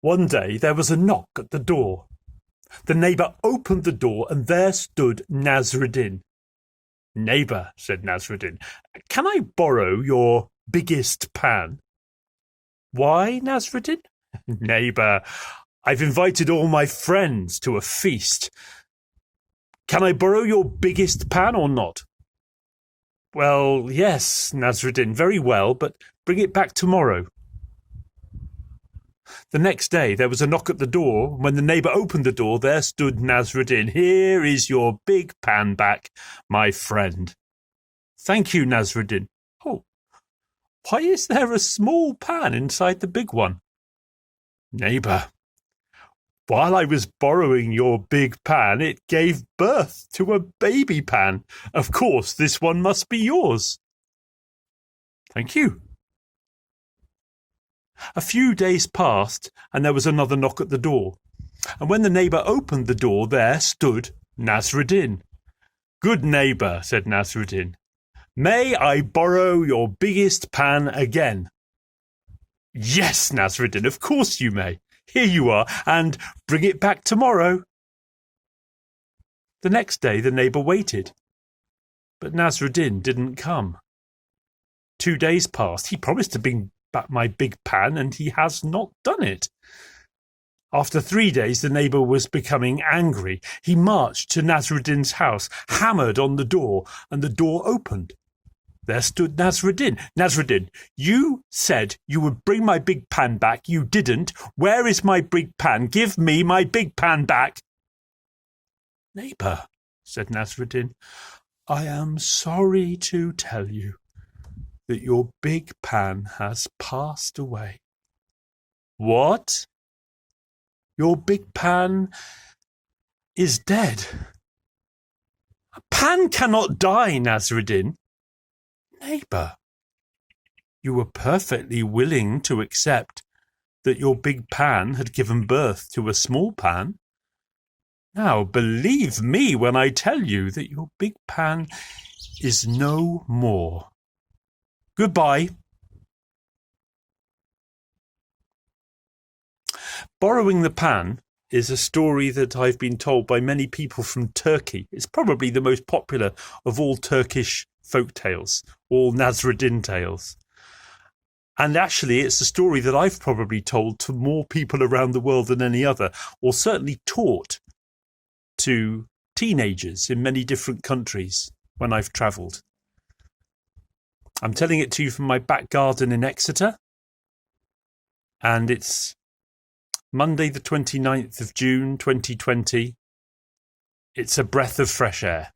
One day there was a knock at the door. The neighbour opened the door and there stood Nasrudin. "Neighbour," said Nasrudin, "can I borrow your biggest pan?" "Why, Nasrudin?" "Neighbour, I've invited all my friends to a feast. Can I borrow your biggest pan or not?" "Well, yes, Nasrudin, very well, but bring it back tomorrow." The next day there was a knock at the door. When the neighbour opened the door, there stood Nasrudin. "Here is your big pan back, my friend." "Thank you, Nasrudin." "Oh, why is there a small pan inside the big one?" "Neighbour, while I was borrowing your big pan, it gave birth to a baby pan. Of course, this one must be yours." "Thank you." A few days passed, and there was another knock at the door. And when the neighbour opened the door, there stood Nasrudin. "Good neighbour," said Nasrudin, "may I borrow your biggest pan again?" "Yes, Nasrudin, of course you may. Here you are, and bring it back tomorrow." The next day the neighbour waited, but Nasrudin didn't come. 2 days passed. He promised to bring back my big pan, and he has not done it. After 3 days, the neighbour was becoming angry. He marched to Nasrudin's house, hammered on the door, and the door opened. There stood Nasrudin. "Nasrudin, you said you would bring my big pan back. You didn't. Where is my big pan? Give me my big pan back." "Neighbour," said Nasrudin, "I am sorry to tell you that your big pan has passed away." "What?" "Your big pan is dead." "A pan cannot die, Nasrudin." "Neighbour, you were perfectly willing to accept that your big pan had given birth to a small pan. Now believe me when I tell you that your big pan is no more. Goodbye." Borrowing the pan is a story that I've been told by many people from Turkey. It's probably the most popular of all Turkish folk tales, all Nasrudin tales. And actually, it's a story that I've probably told to more people around the world than any other, or certainly taught to teenagers in many different countries when I've travelled. I'm telling it to you from my back garden in Exeter, and it's Monday the 29th of June 2020. It's a breath of fresh air.